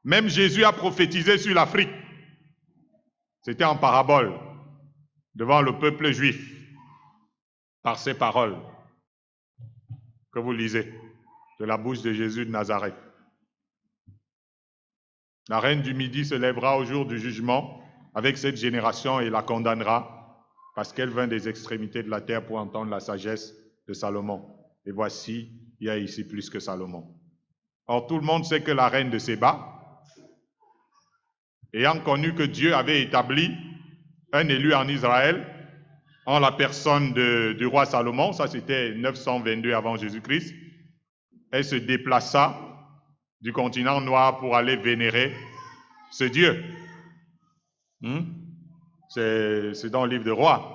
Même Jésus a prophétisé sur l'Afrique. C'était en parabole devant le peuple juif par ces paroles que vous lisez de la bouche de Jésus de Nazareth. La reine du Midi se lèvera au jour du jugement avec cette génération et la condamnera parce qu'elle vint des extrémités de la terre pour entendre la sagesse de Salomon. Et voici, il y a ici plus que Salomon. Or, tout le monde sait que la reine de Séba, ayant connu que Dieu avait établi un élu en Israël, en la personne du roi Salomon, ça c'était 922 avant Jésus-Christ, elle se déplaça du continent noir pour aller vénérer ce Dieu. C'est dans le livre des Rois.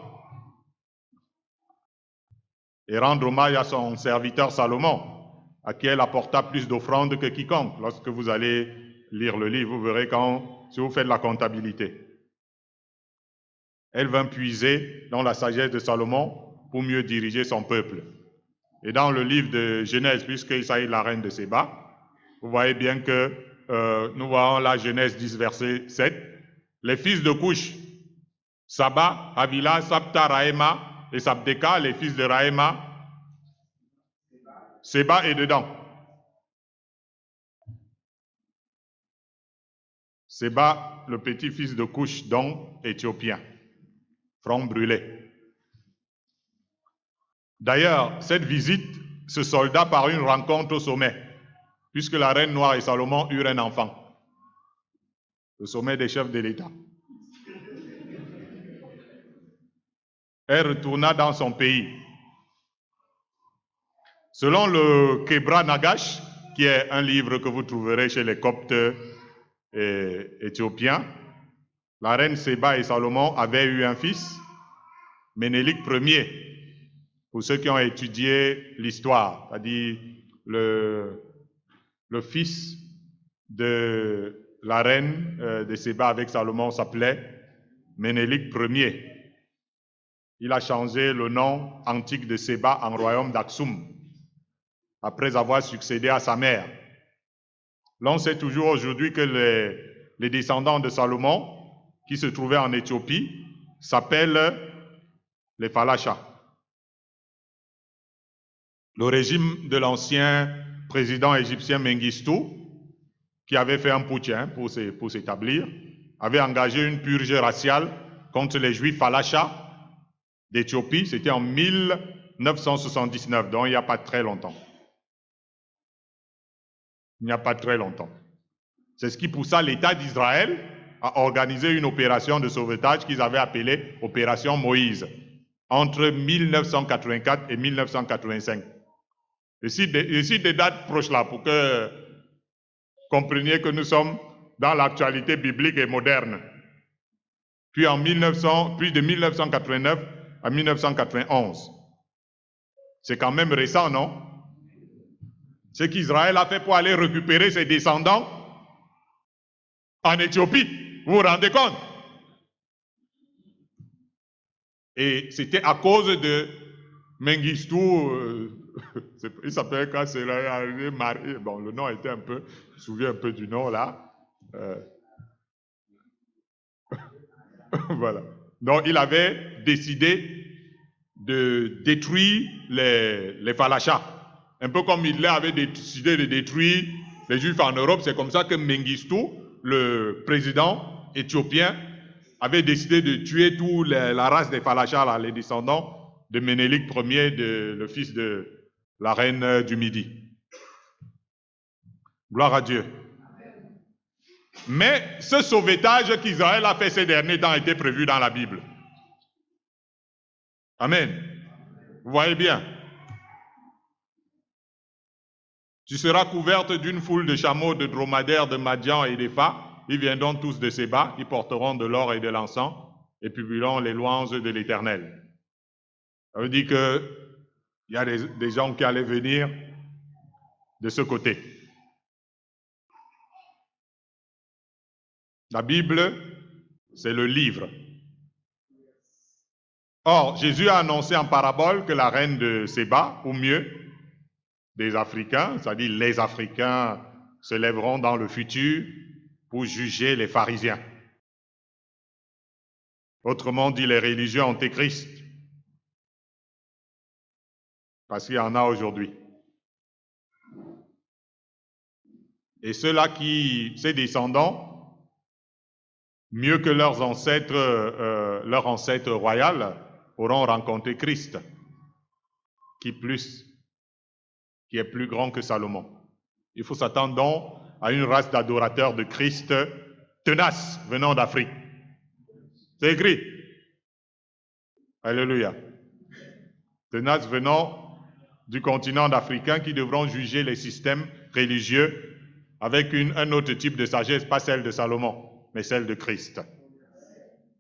Et rendre hommage à son serviteur Salomon, à qui elle apporta plus d'offrandes que quiconque. Lorsque vous allez lire le livre, vous verrez si vous faites la comptabilité. Elle vint puiser dans la sagesse de Salomon pour mieux diriger son peuple. Et dans le livre de Genèse, puisqu'il s'agit de la reine de Séba, vous voyez bien que nous voyons la Genèse 10, verset 7. Les fils de Couch, Saba, Havila, Sabta, Raïma et Sabdeka, les fils de Raïma, Séba est dedans. Séba, le petit-fils de Couch, donc éthiopien, front brûlé. D'ailleurs, cette visite se solda par une rencontre au sommet, puisque la reine noire et Salomon eurent un enfant. Le sommet des chefs de l'État. Elle retourna dans son pays. Selon le Kebra Nagash, qui est un livre que vous trouverez chez les Coptes éthiopiens, la reine Séba et Salomon avaient eu un fils, Ménélique Ier. Pour ceux qui ont étudié l'histoire, c'est-à-dire le fils de la reine de Séba avec Salomon s'appelait Ménélique Ier. Il a changé le nom antique de Séba en royaume d'Aksum, après avoir succédé à sa mère. L'on sait toujours aujourd'hui que les descendants de Salomon, qui se trouvaient en Éthiopie, s'appellent les Falachas. Le régime de l'ancien président égyptien Mengistu, qui avait fait un putsch pour s'établir, avait engagé une purge raciale contre les Juifs Falachas d'Éthiopie. C'était en 1979, donc il n'y a pas très longtemps. Il n'y a pas très longtemps. C'est ce qui poussa l'État d'Israël à organiser une opération de sauvetage qu'ils avaient appelée Opération Moïse, entre 1984 et 1985. Ici des dates proches là, pour que vous compreniez que nous sommes dans l'actualité biblique et moderne. Puis de 1989 à 1991. C'est quand même récent, non? Ce qu'Israël a fait pour aller récupérer ses descendants en Éthiopie. Vous vous rendez compte? Et c'était à cause de Mengistu, il s'appelait quand c'est arrivé, bon, le nom était un peu, je me souviens un peu du nom là. Voilà. Donc il avait décidé de détruire les Falachas. Un peu comme Hitler avait décidé de détruire les Juifs en Europe, c'est comme ça que Mengistu, le président éthiopien, avait décidé de tuer toute la race des Falachas, là, les descendants de Ménélique Ier, le fils de la reine du Midi. Gloire à Dieu. Mais ce sauvetage qu'Israël a fait ces derniers temps était prévu dans la Bible. Amen. Vous voyez bien. Tu seras couverte d'une foule de chameaux, de dromadaires, de Madian et d'Épha. Ils viendront tous de Séba, ils porteront de l'or et de l'encens et publieront les louanges de l'Éternel. Ça veut dire qu'il y a des gens qui allaient venir de ce côté. La Bible, c'est le livre. Or, Jésus a annoncé en parabole que la reine de Séba, ou mieux, des Africains, c'est-à-dire les Africains, se lèveront dans le futur pour juger les pharisiens. Autrement dit, les religieux antéchrists. Parce qu'il y en a aujourd'hui. Et ceux-là qui, ces descendants, mieux que leurs ancêtres, leur ancêtre royal, auront rencontré Christ, qui est plus grand que Salomon. Il faut s'attendre donc à une race d'adorateurs de Christ tenaces venant d'Afrique. C'est écrit. Alléluia. Tenaces venant du continent africain qui devront juger les systèmes religieux avec un autre type de sagesse, pas celle de Salomon, mais celle de Christ.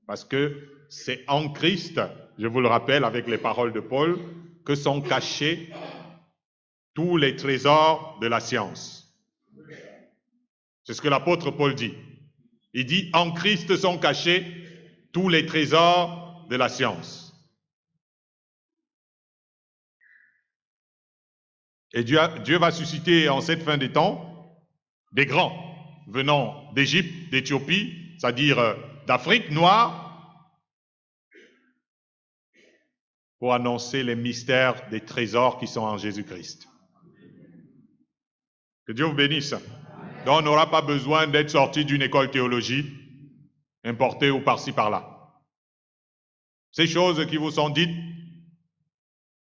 Parce que c'est en Christ, je vous le rappelle avec les paroles de Paul, que sont cachés tous les trésors de la science. C'est ce que l'apôtre Paul dit. Il dit, en Christ sont cachés tous les trésors de la science. Et Dieu va susciter en cette fin des temps des grands venant d'Égypte, d'Éthiopie, c'est-à-dire d'Afrique noire, pour annoncer les mystères des trésors qui sont en Jésus-Christ. Que Dieu vous bénisse. Donc on n'aura pas besoin d'être sorti d'une école théologie, importée ou par-ci par-là. Ces choses qui vous sont dites,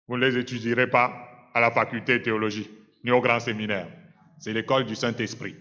vous ne les étudierez pas à la faculté de théologie, ni au grand séminaire. C'est l'école du Saint-Esprit.